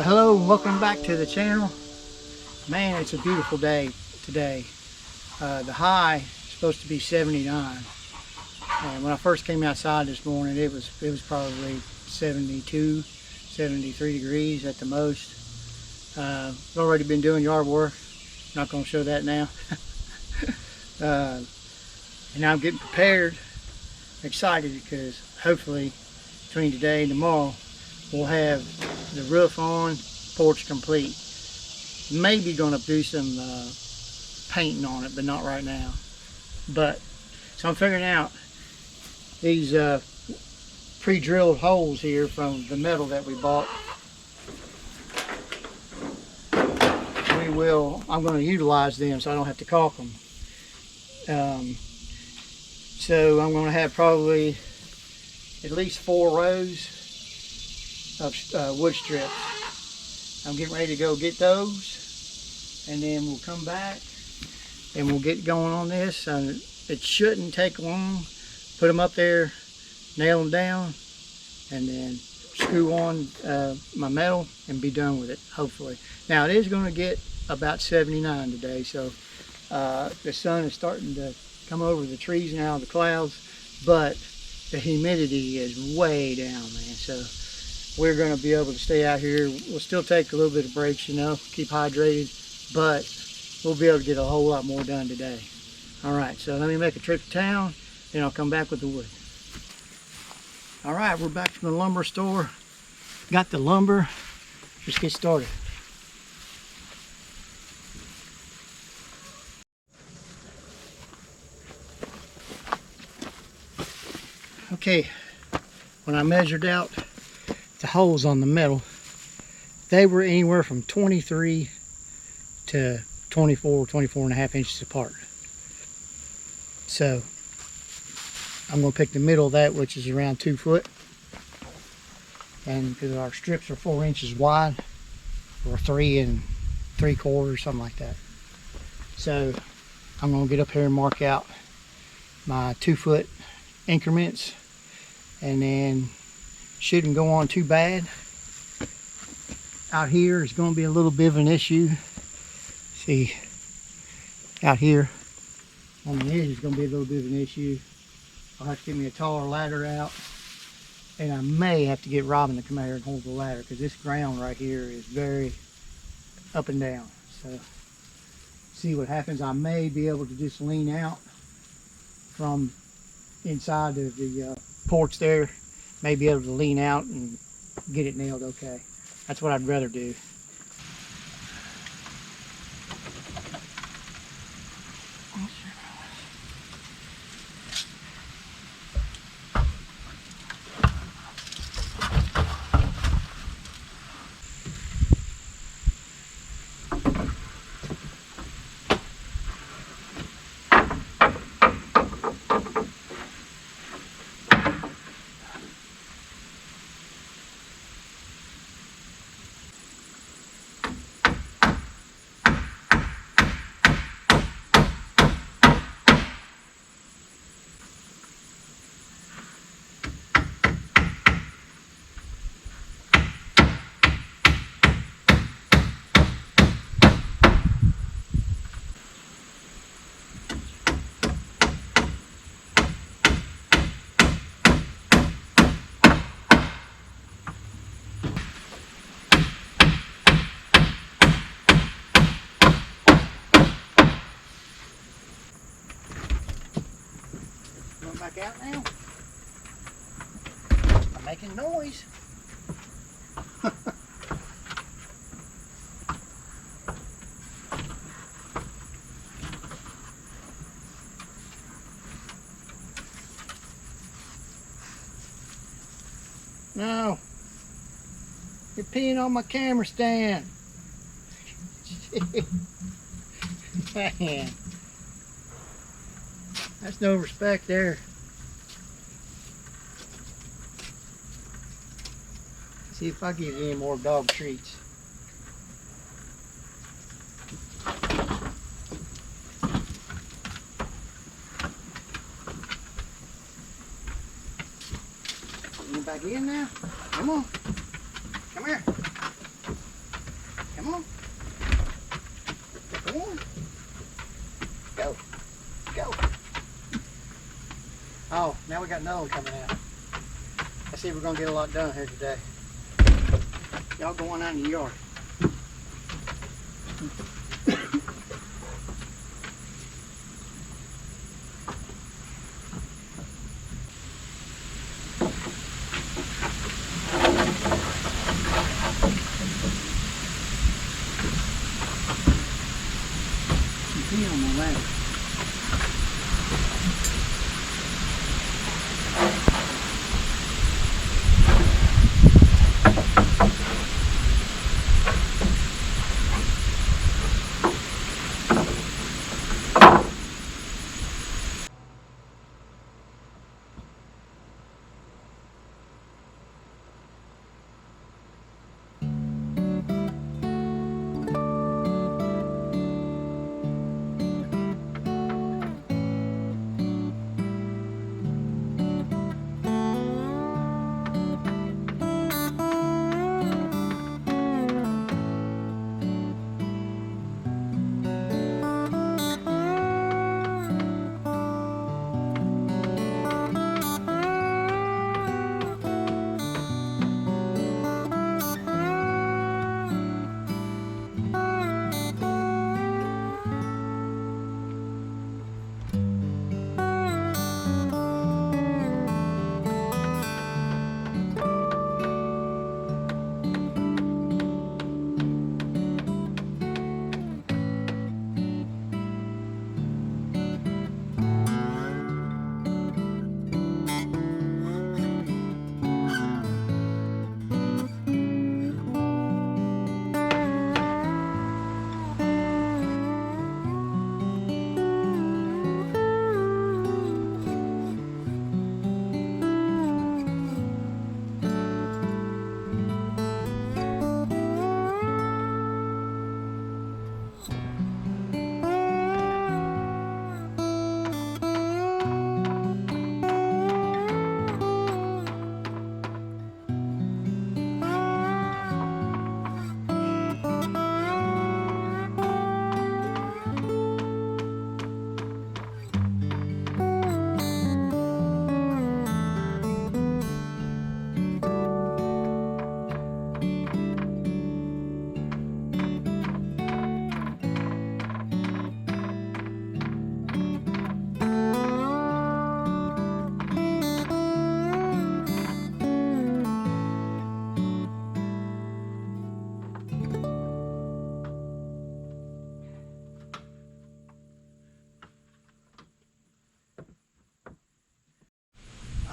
Well, hello and welcome back to the channel. Man, it's a beautiful day today. The high is supposed to be 79, and when I first came outside this morning it was probably 72, 73 degrees at the most. I've already been doing yard work. Not going to show that now. And now I'm getting prepared, excited, because hopefully between today and tomorrow we'll have the roof on, porch complete. Maybe going to do some painting on it, but not right now. So I'm figuring out these pre-drilled holes here from the metal that we bought. I'm going to utilize them so I don't have to caulk them. So I'm going to have probably at least 4 rows of wood strips. I'm getting ready to go get those, and then we'll come back and we'll get going on this. It shouldn't take long. Put them up there, nail them down, and then screw on my metal and be done with it, hopefully. Now it is going to get about 79 today, so the sun is starting to come over the trees now, the clouds, but the humidity is way down, man. So we're going to be able to stay out here. We'll still take a little bit of breaks, you know, keep hydrated, but we'll be able to get a whole lot more done today. All right, so let me make a trip to town, then I'll come back with the wood. All right, we're back from the lumber store. Got the lumber. Let's get started. Okay, when I measured out the holes on the metal, they were anywhere from 23 to 24 and a half inches apart. So I'm going to pick the middle of that, which is around 2 foot, and because our strips are 4 inches wide, or 3 3/4, something like that. So I'm going to get up here and mark out my 2 foot increments, and then shouldn't go on too bad. Out here is going to be a little bit of an issue. See, out here on the edge is going to be a little bit of an issue. I'll have to get me a taller ladder out, and I may have to get Robin to come out here and hold the ladder, because this ground right here is very up and down. So see what happens. I may be able to just lean out from inside of the porch there, may be able to lean out and get it nailed okay. That's what I'd rather do. Back out now. I'm making noise. No, you're peeing on my camera stand. Man, that's no respect there. See if I give you any more dog treats. You back in now? Come on. Come here. Now we got another one coming out. Let's see if we're gonna get a lot done here today. Y'all go on out in the yard. On my ladder.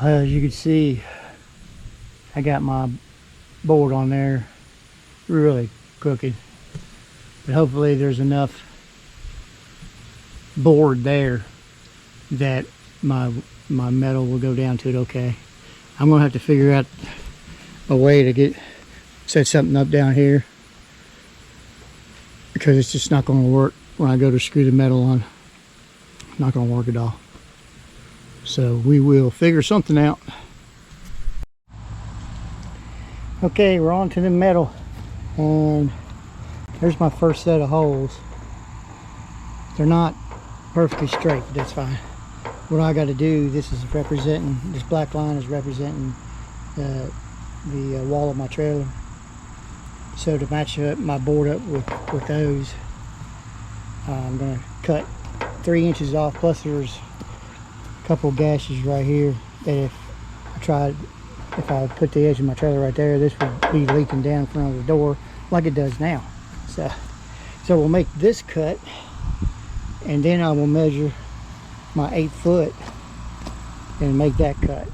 As you can see, I got my board on there really crooked, but hopefully there's enough board there that my metal will go down to it okay. I'm gonna have to figure out a way to set something up down here, because it's just not going to work when I go to screw the metal on. Not going to work at all. So we will figure something out. Okay, we're on to the metal, and there's my first set of holes. They're not perfectly straight, but that's fine. What I got to do, this black line is representing the wall of my trailer. So to match up my board up with those, I'm going to cut 3 inches off, plus there's a couple gashes right here that if I put the edge of my trailer right there, this would be leaking down in front of the door like it does now. So we'll make this cut, and then I will measure my 8 foot and make that cut.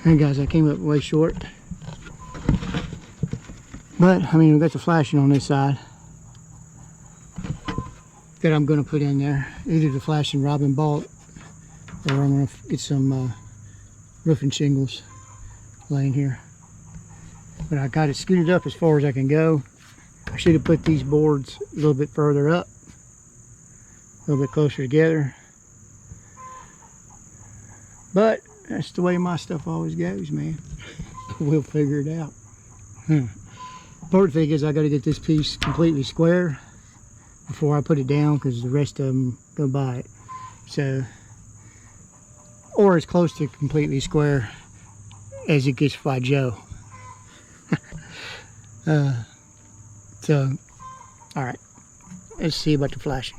And guys, I came up way short. But, I mean, we got the flashing on this side that I'm going to put in there. Either the flashing Robin bolt, or I'm going to get some roofing shingles laying here. But I got it scooted up as far as I can go. I should have put these boards a little bit further up, a little bit closer together. But that's the way my stuff always goes, man. We'll figure it out. Important thing is I got to get this piece completely square before I put it down, because the rest of them go by it. So, or as close to completely square as it gets by Joe. So, all right, let's see about the flashing.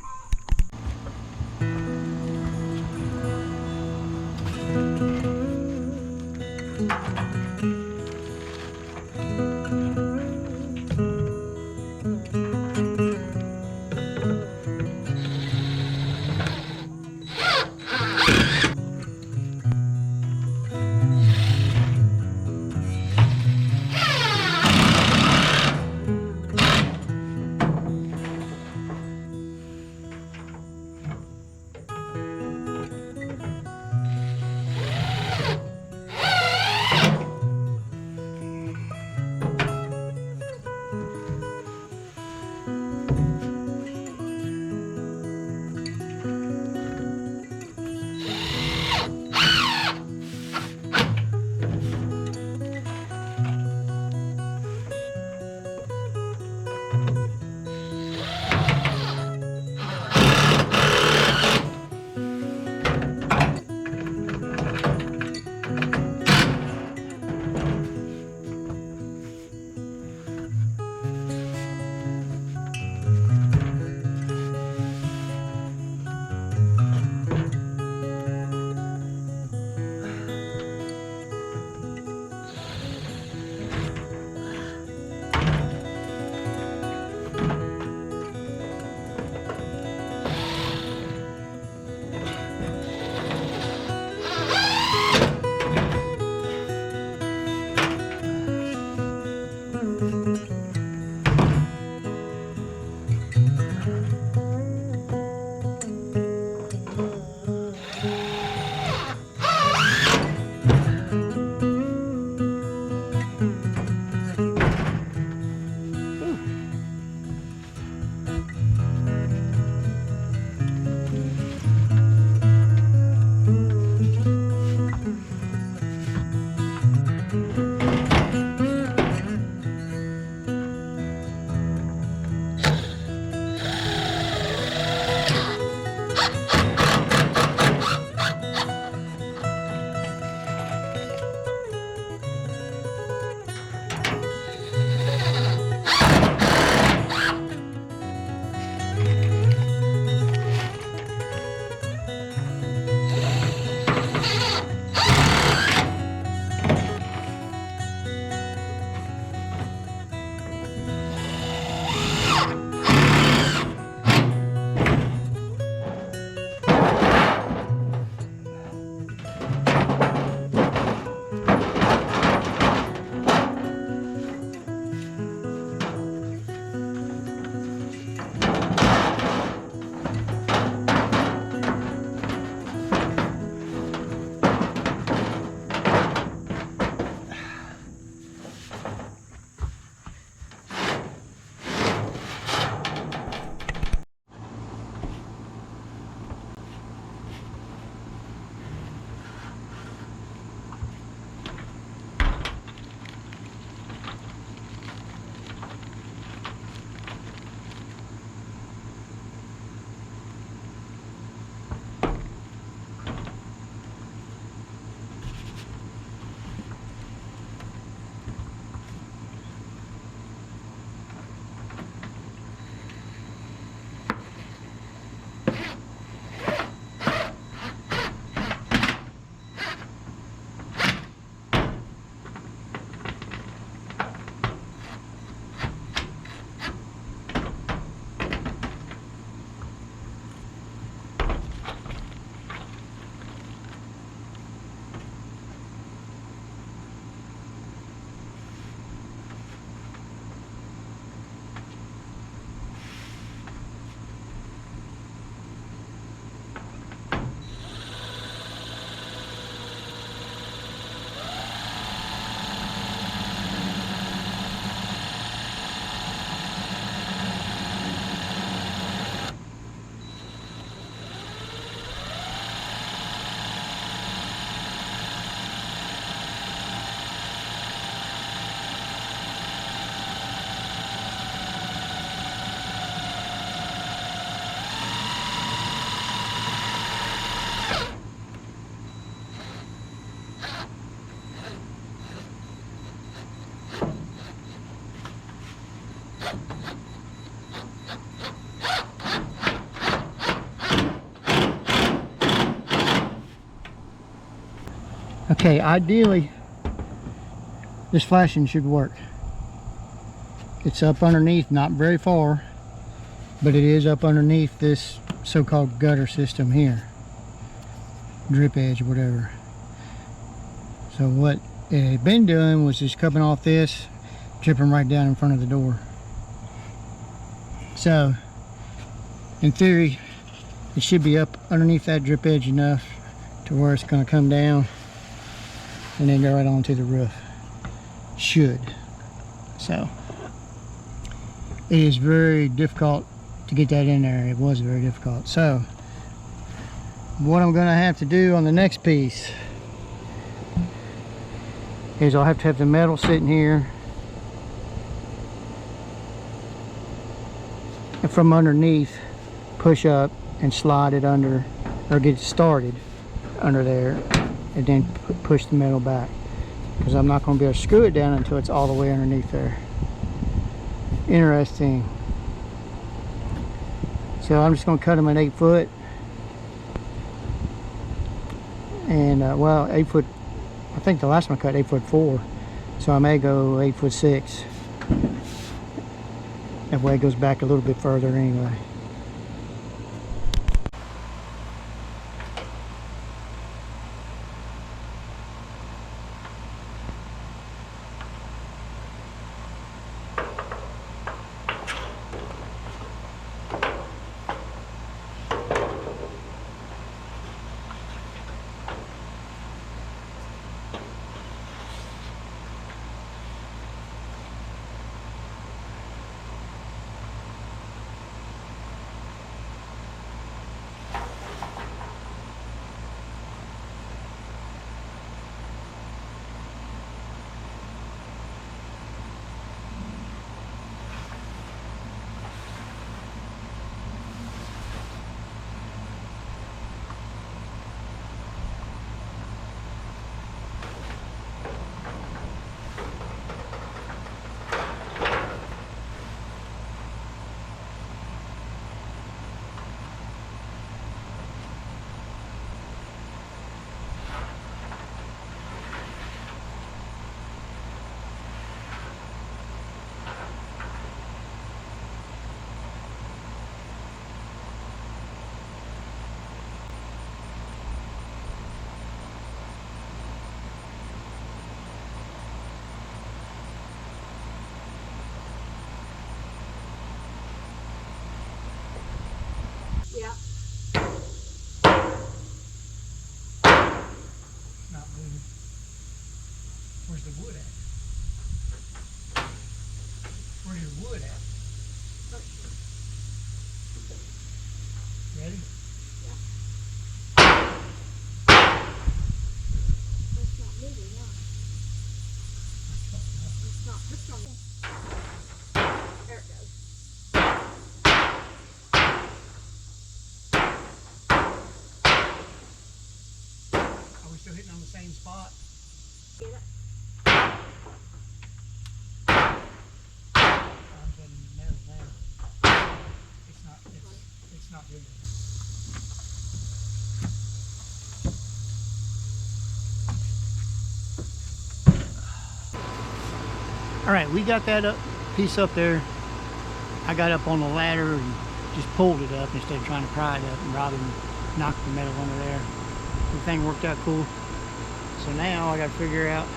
Okay, ideally, this flashing should work. It's up underneath, not very far, but it is up underneath this so-called gutter system here. Drip edge or whatever. So what it had been doing was just cupping off this, dripping right down in front of the door. So, in theory, it should be up underneath that drip edge enough to where it's going to come down and then go right onto the roof. Should. So, it is very difficult to get that in there. It was very difficult. So, what I'm going to have to do on the next piece is I'll have to have the metal sitting here, and from underneath push up and slide it under, or get it started under there, and then push the metal back, because I'm not going to be able to screw it down until it's all the way underneath there. Interesting. So I'm just going to cut them at 8 foot, and well, 8 foot, I think the last one I cut 8'4", so I may go 8'6". That way it goes back a little bit further anyway. Yeah. Not moving. Where's the wood at? Where's your wood at? Ready? Yeah. It's not moving, no. It's not. This one. There it goes. Are we still hitting on the same spot? Get it? I'm getting nailed now. It's not good. All right, we got that piece up there. I got up on the ladder and just pulled it up instead of trying to pry it up, and rather than knock the metal under there. Everything worked out cool. So now I got to figure out.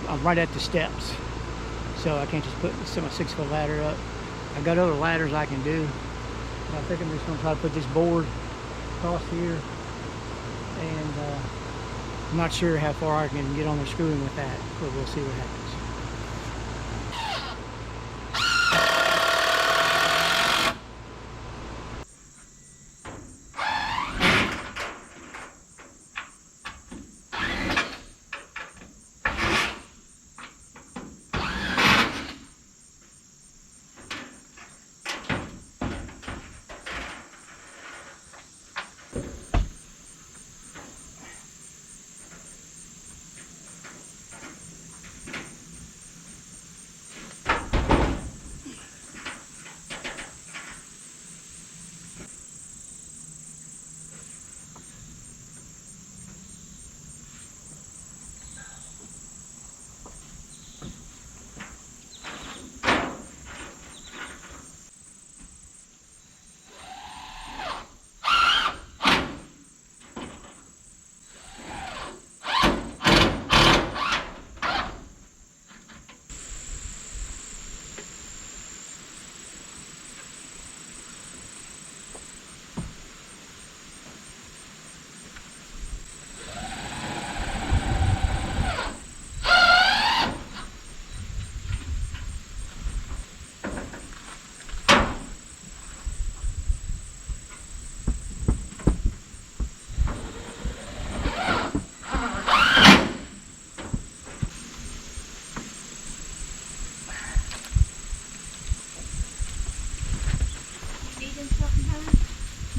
I'm right at the steps, so I can't just set my 6-foot ladder up. I got other ladders I can do, but I think I'm just going to try to put this board across here, and I'm not sure how far I can get on the screwing with that, but we'll see what happens.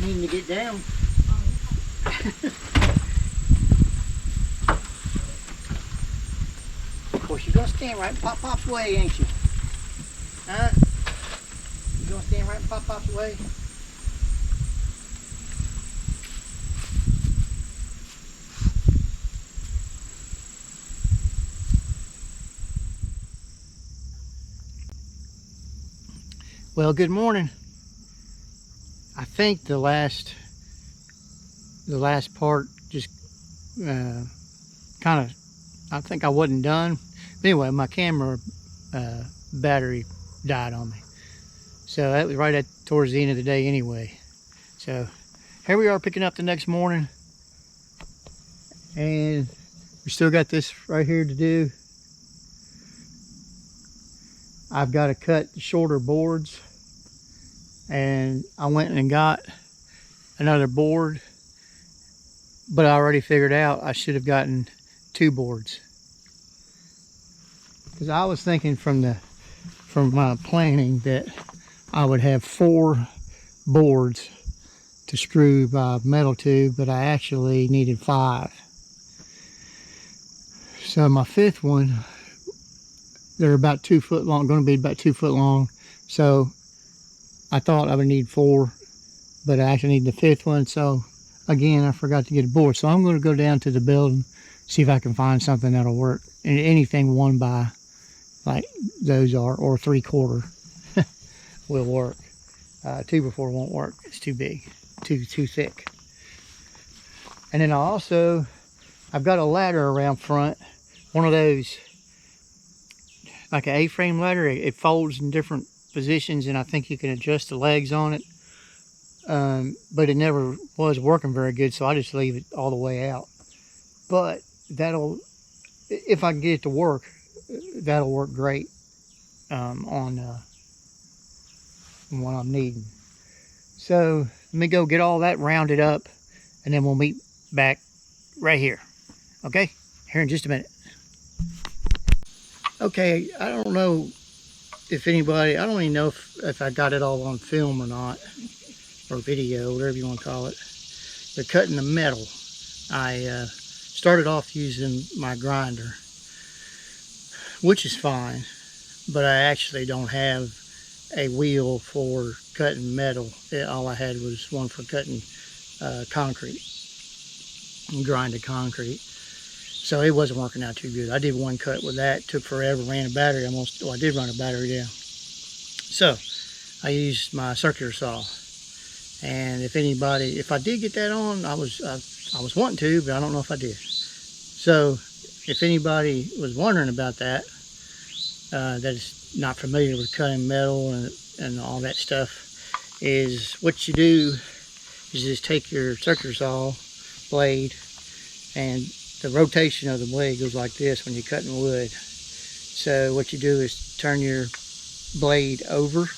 Needing to get down. Of course, you're gonna stand right in Pop's way, ain't you? Huh? You gonna stand right in Pop's way? Well, good morning. I think the last part just kind of, I think I wasn't done. But anyway, my camera battery died on me. So that was right at towards the end of the day anyway. So here we are picking up the next morning. And we still got this right here to do. I've got to cut shorter boards. And I went and got another board. But I already figured out I should have gotten 2 boards. Because I was thinking from my planning that I would have 4 boards to screw my metal to, but I actually needed 5. So my 5th one, they're about 2 foot long, going to be about 2 foot long. So I thought I would need 4, but I actually need the 5th one. So again, I forgot to get a board. So I'm going to go down to the building, see if I can find something that'll work. And anything 1 by, like those are, or 3/4 will work. 2x4 won't work. It's too big, too thick. And then I've got a ladder around front, one of those, like an A-frame ladder. It folds in different positions, and I think you can adjust the legs on it. But it never was working very good, so I just leave it all the way out. But that'll, if I can get it to work, that'll work great on what I'm needing. So let me go get all that rounded up, and then we'll meet back right here. Okay, here in just a minute. Okay, I don't know if anybody, I don't even know if I got it all on film or not, or video, whatever you want to call it. But cutting the metal, I started off using my grinder, which is fine, but I actually don't have a wheel for cutting metal. All I had was one for cutting concrete, grinded concrete. So it wasn't working out too good. I did one cut with that, took forever, ran a battery almost, well, I did run a battery down. So I used my circular saw. And if I did get that on, I was wanting to, but I don't know if I did. So if anybody was wondering about that, that is not familiar with cutting metal and all that stuff, is what you do is just take your circular saw blade, and the rotation of the blade goes like this when you're cutting wood. So what you do is turn your blade over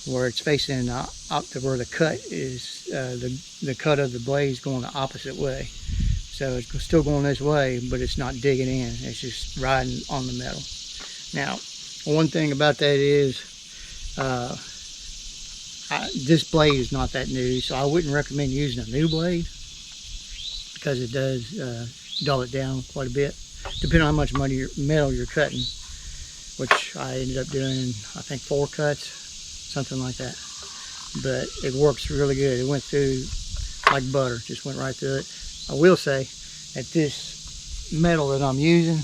where it's facing where the cut is, the cut of the blade is going the opposite way. So it's still going this way, but it's not digging in. It's just riding on the metal. Now, one thing about that is, this blade is not that new, so I wouldn't recommend using a new blade, because it does dull it down quite a bit, depending on how much metal you're cutting, which I ended up doing, I think 4 cuts, something like that. But it works really good. It went through like butter, just went right through it. I will say that this metal that I'm using,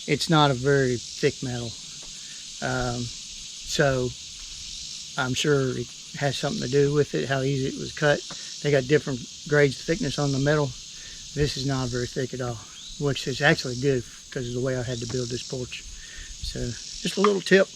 it's not a very thick metal. So I'm sure it has something to do with it, how easy it was cut. They got different grades of thickness on the metal. This is not very thick at all, which is actually good because of the way I had to build this porch. So just a little tip.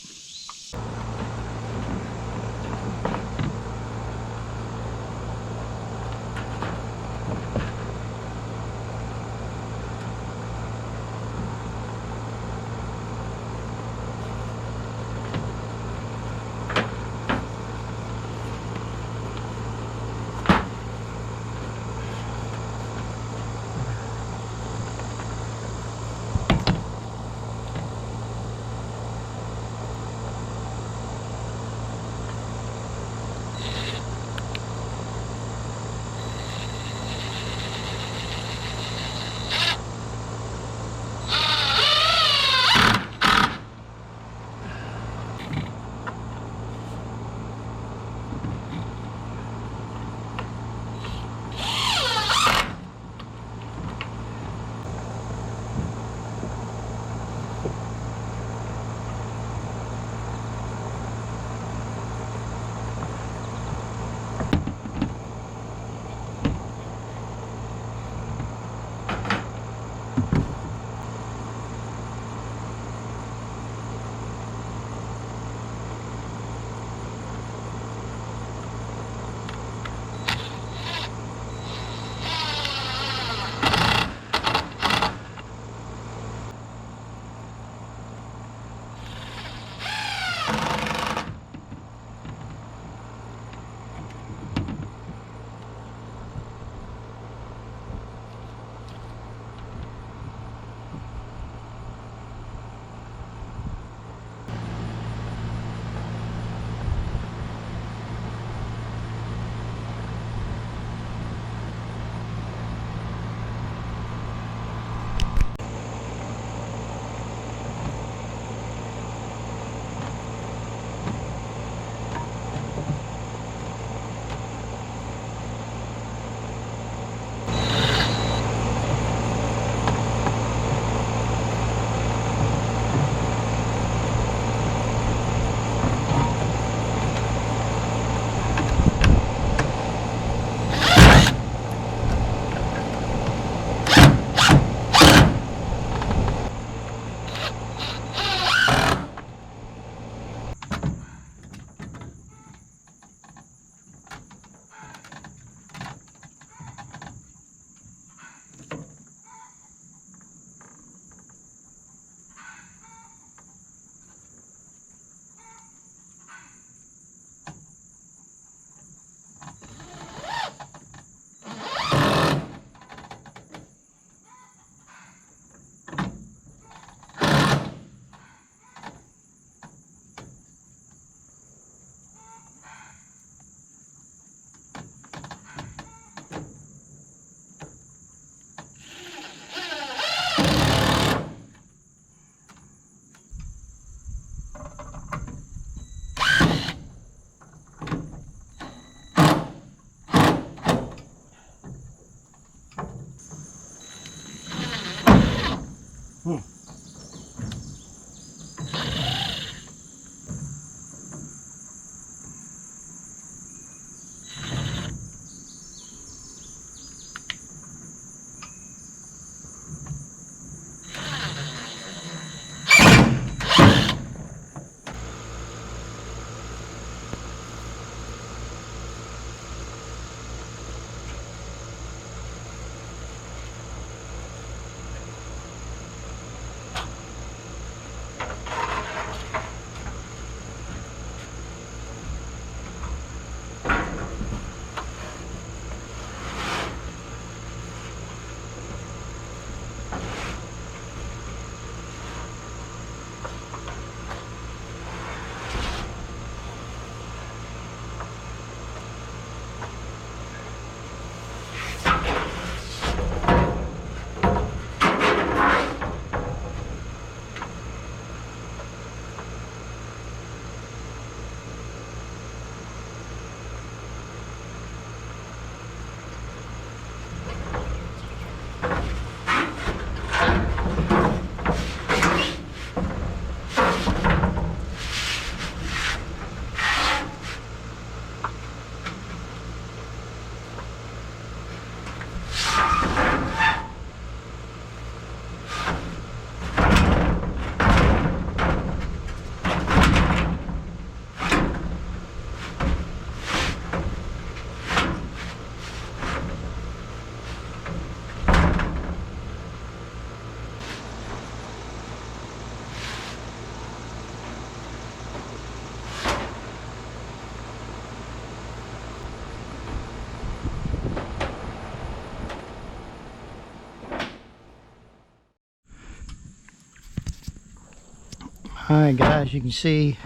Alright guys, you can see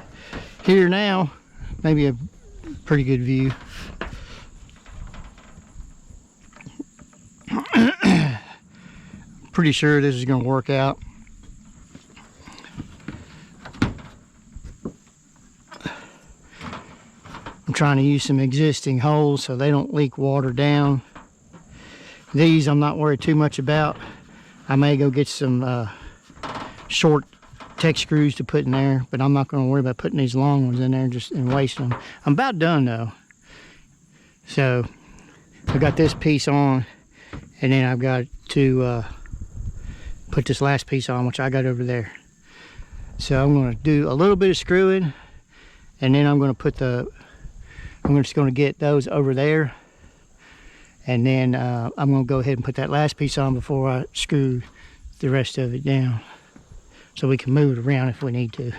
here now, maybe a pretty good view. Pretty sure this is going to work out. I'm trying to use some existing holes so they don't leak water down. These I'm not worried too much about. I may go get some short tech screws to put in there, but I'm not going to worry about putting these long ones in there and wasting them. I'm about done though. So I got this piece on, and then I've got to put this last piece on, which I got over there. So I'm going to do a little bit of screwing, and then I'm going to put I'm just going to get those over there, and then I'm going to go ahead and put that last piece on before I screw the rest of it down, so we can move it around if we need to.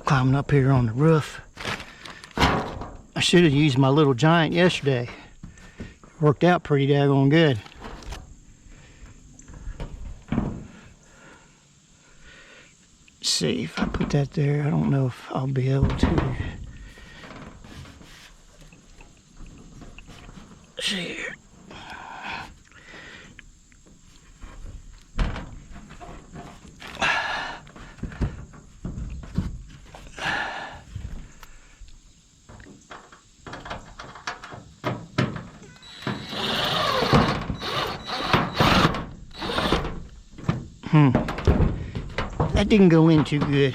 Climbing up here on the roof. I should have used my little giant yesterday. Worked out pretty daggone good. Let's see if I put that there. I don't know if I'll be able to. Let's see here. That didn't go in too good.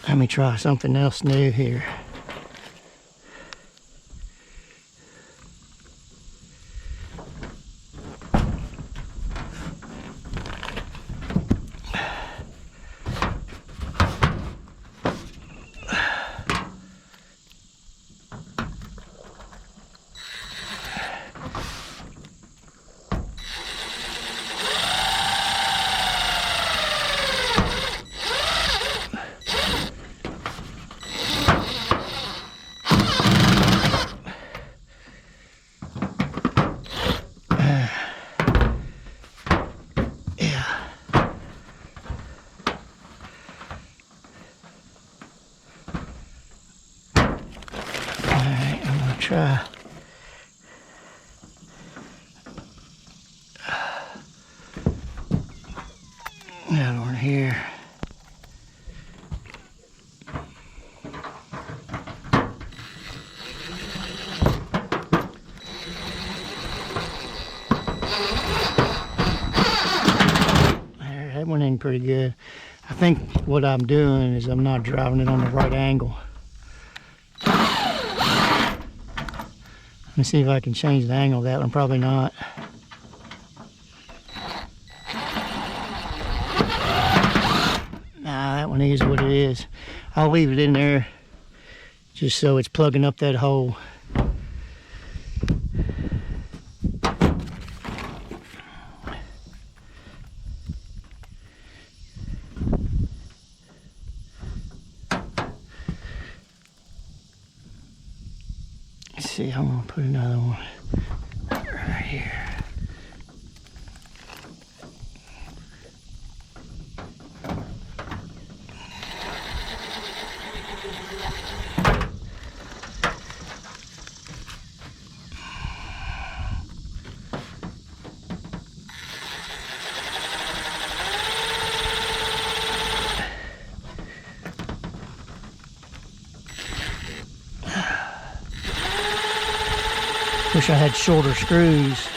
Let me try something else new here. Try. That one here. There, that went in pretty good. I think what I'm doing is I'm not driving it on the right angle. Let me see if I can change the angle of that one. Probably not. Nah, that one is what it is. I'll leave it in there just so it's plugging up that hole. See, I'm gonna put another one right here. Wish I had shorter screws.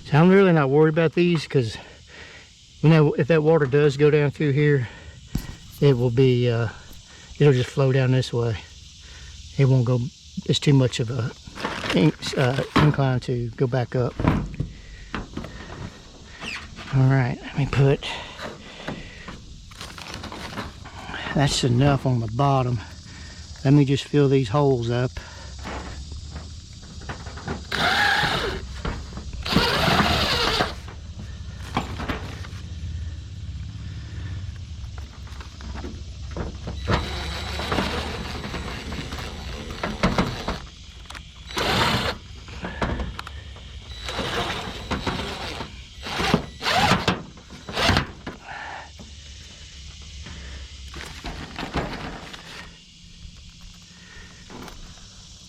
So I'm really not worried about these because you know, if that water does go down through here, it will be, it'll just flow down this way. It won't go, it's too much of a incline to go back up. All right, let me put, that's enough on the bottom. Let me just fill these holes up.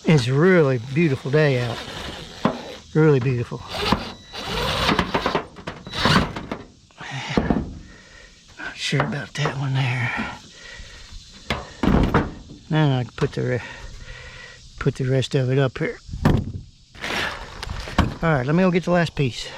It's a really beautiful day out. Really beautiful. Not sure about that one there. Now I can put the rest of it up here. All right, let me go get the last piece.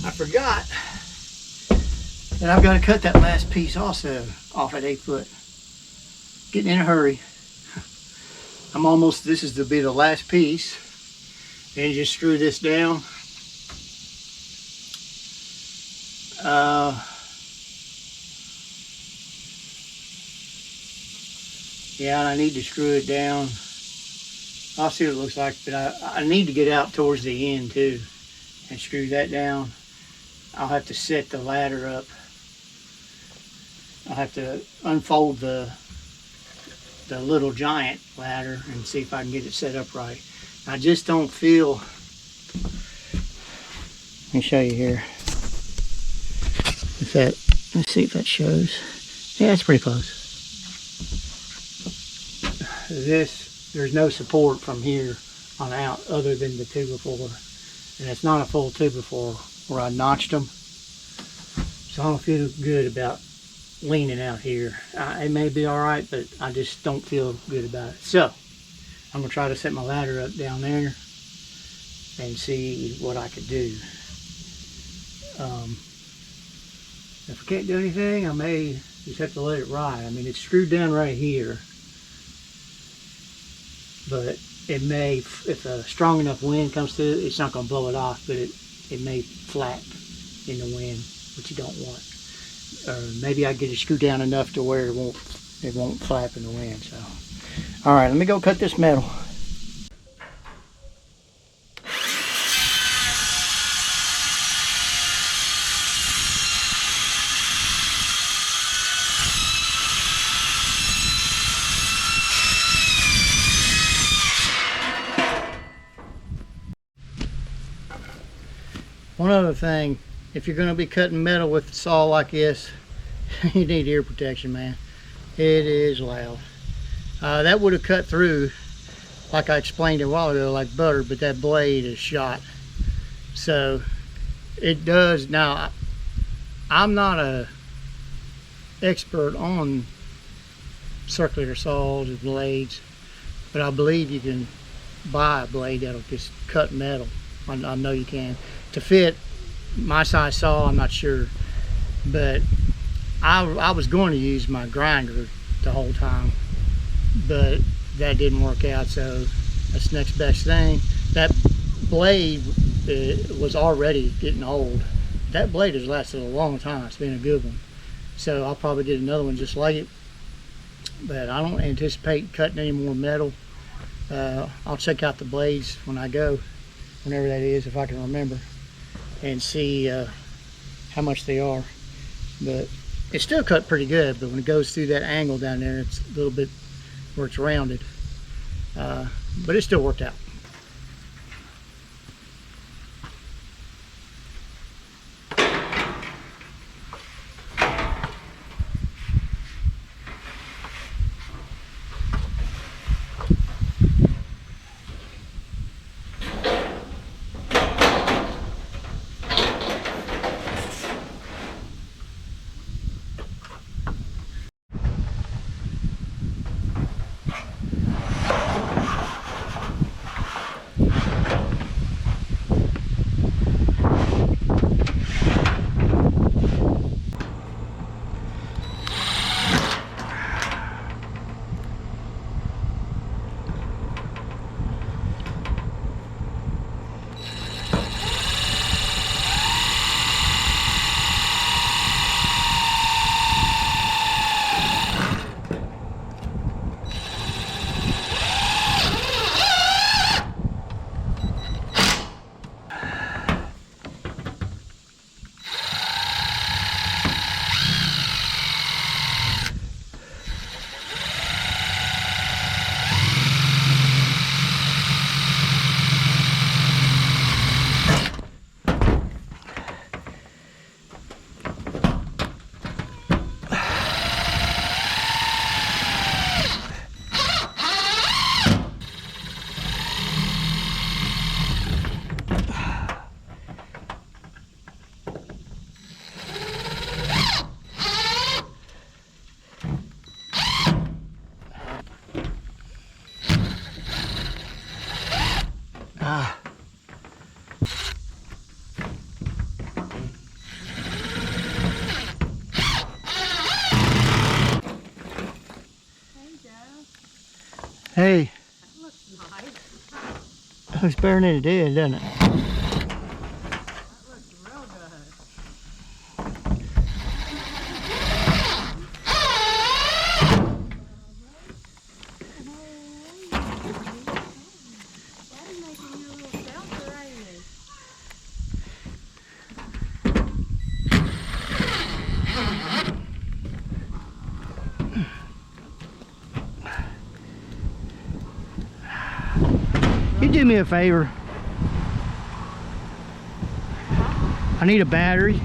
I forgot that I've got to cut that last piece also off at 8 foot. Getting in a hurry. I'm almost, this is to be the last piece. And just screw this down. Yeah, and I need to screw it down. I'll see what it looks like, but I need to get out towards the end too and screw that down. I'll have to set the ladder up. I'll have to unfold the little giant ladder and see if I can get it set up right. I just don't feel, let me show you here. If that, let's see if that shows. Yeah, it's pretty close. There's no support from here on out other than the 2x4. And it's not a full 2x4 where I notched them. So I don't feel good about leaning out here. It may be all right, but I just don't feel good about it. So I'm gonna try to set my ladder up down there and see what I could do. If I can't do anything, I may just have to let it ride. I mean, it's screwed down right here, but it may, if a strong enough wind comes through, it's not gonna blow it off, but it may flap in the wind, which you don't want. Or maybe I get it screwed down enough to where it won't flap in the wind. So, all right, let me go cut this metal. One other thing, if you're going to be cutting metal with a saw like this, you need ear protection, man. It is loud. That would have cut through, like I explained a while ago, like butter, but that blade is shot. So it does. Now, I'm not a expert on circular saws and blades, but I believe you can buy a blade that'll just cut metal. I know you can. To fit my size saw, I'm not sure, but I was going to use my grinder the whole time, but that didn't work out, so that's the next best thing. That blade was already getting old. That blade has lasted a long time. It's been a good one, so I'll probably get another one just like it, but I don't anticipate cutting any more metal. I'll check out the blades when I go, whenever that is, if I can remember, and see how much they are. But it's still cut pretty good, but when it goes through that angle down there, it's a little bit where it's rounded, but it still worked out. Hey, That looks nice. it looks better than it did, doesn't it? That looks real good. Daddy making you a little shelter, ain't he? You do me a favor. I need a battery. Okay.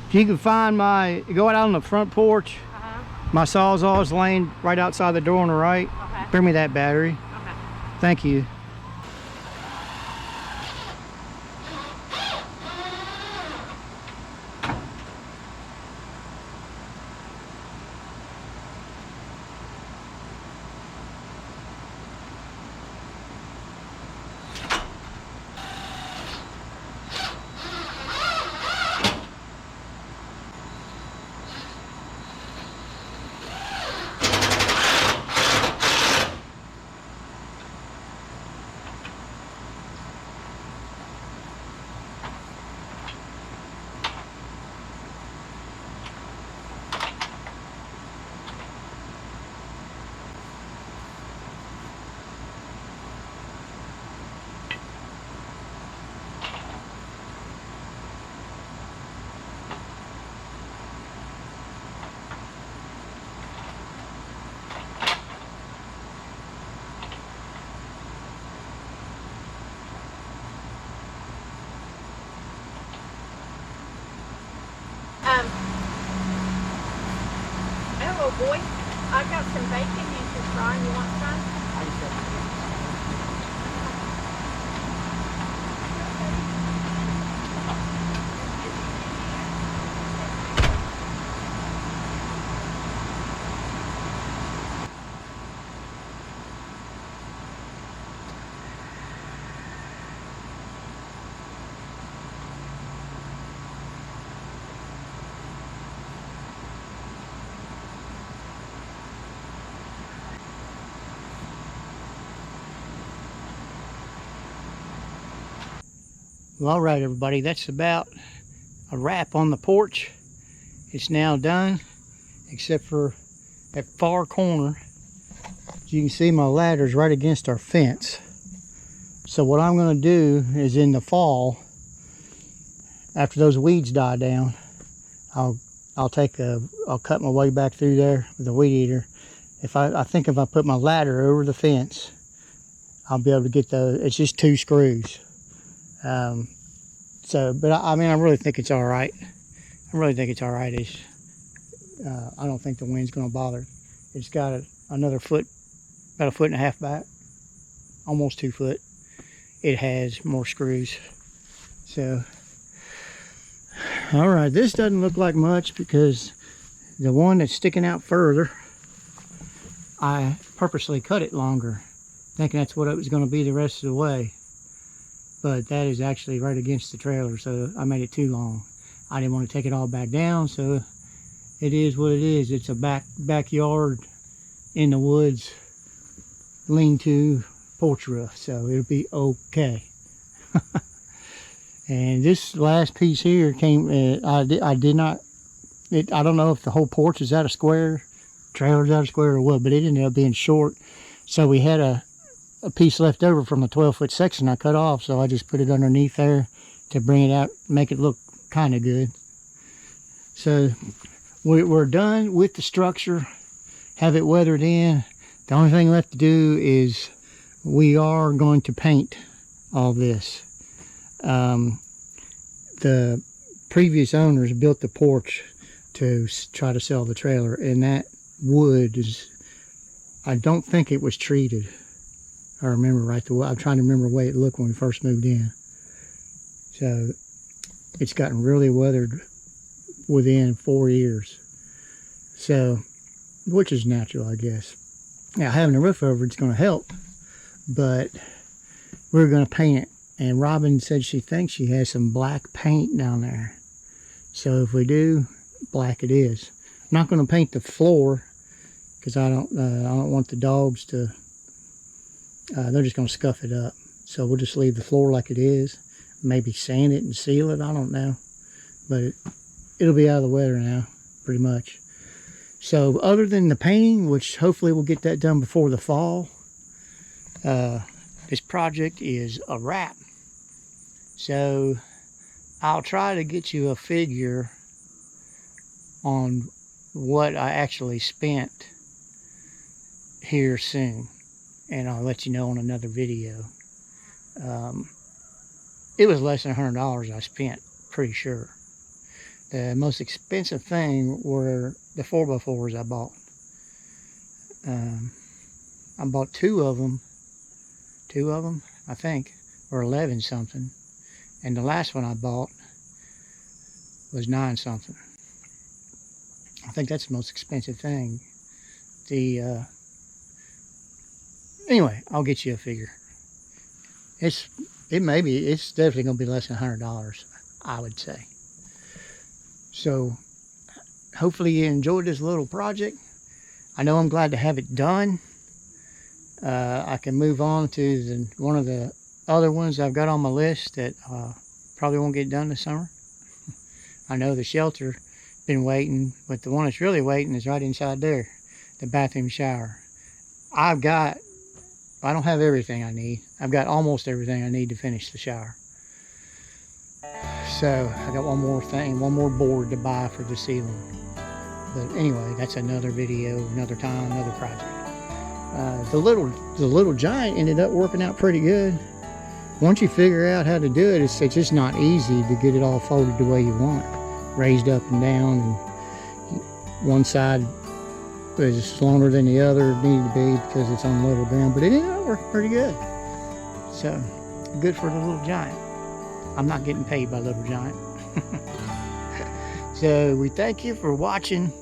If you can find go out on the front porch. My Sawzall is laying right outside the door on the right. Okay. Bring me that battery. Okay. Thank you. Hello, boy. I got some bacon you can fry. You want some? Well, all right, everybody, that's about a wrap on the porch. It's now done, except for that far corner. As you can see, my ladder's right against our fence. So what I'm going to do is in the fall, after those weeds die down, I'll cut my way back through there with a weed eater. I think if I put my ladder over the fence, I'll be able to get it's just 2 screws. But I mean, I really think it's all right. I really think it's all right. I don't think the wind's going to bother. It's got another foot, about 1.5 feet back, almost 2 foot. It has more screws. So, all right, this doesn't look like much because the one that's sticking out further, I purposely cut it longer, thinking that's what it was going to be the rest of the way. But that is actually right against the trailer, so I made it too long. I didn't want to take it all back down, so it is what it is. It's a backyard in the woods lean-to porch roof, so it'll be okay. And this last piece here came, I did not, I don't know if the whole porch is out of square, trailer's out of square or what, but it ended up being short. So we had a piece left over from the 12-foot section I cut off, so I just put it underneath there to bring it out, make it look kind of good. So we're done with the structure, have it weathered in. The only thing left to do is we are going to paint all this. The previous owners built the porch to try to sell the trailer, and that wood is, I don't think it was treated. I remember right the way, I'm trying to remember the way it looked when we first moved in. So it's gotten really weathered within 4 years. So, which is natural, I guess. Now having the roof over it's going to help, but we're going to paint it. And Robin said she thinks she has some black paint down there. So if we do, black it is. not going to paint the floor because I don't want the dogs to. They're just going to scuff it up. So we'll just leave the floor like it is. Maybe sand it and seal it. I don't know, but it'll be out of the weather now, pretty much. So other than the painting, which hopefully we'll get that done before the fall, this project is a wrap. So I'll try to get you a figure on what I actually spent here soon, and I'll let you know on another video. It was less than $100 I spent, pretty sure. The most expensive thing were the 4x4s I bought. I bought two of them, I think, or 11 something. And the last one I bought was 9 something. I think that's the most expensive thing. Anyway, I'll get you a figure. It's definitely gonna be less than $100, I would say. So hopefully you enjoyed this little project. I know I'm glad to have it done. I can move on to one of the other ones I've got on my list that probably won't get done this summer. I know the shelter been waiting, but the one that's really waiting is right inside there, the bathroom shower. I don't have everything I need. I've got almost everything I need to finish the shower. So I got one more board to buy for the ceiling. But anyway, that's another video, another time, another project. The little giant ended up working out pretty good. Once you figure out how to do it, it's just not easy to get it all folded the way you want, raised up and down, and one side is longer than the other needed to be because it's on level ground, but it ended up working pretty good. So good for the little giant. I'm not getting paid by Little Giant. So we thank you for watching,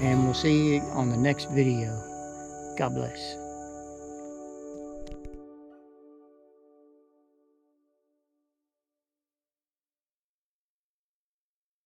and we'll see you on the next video. God bless.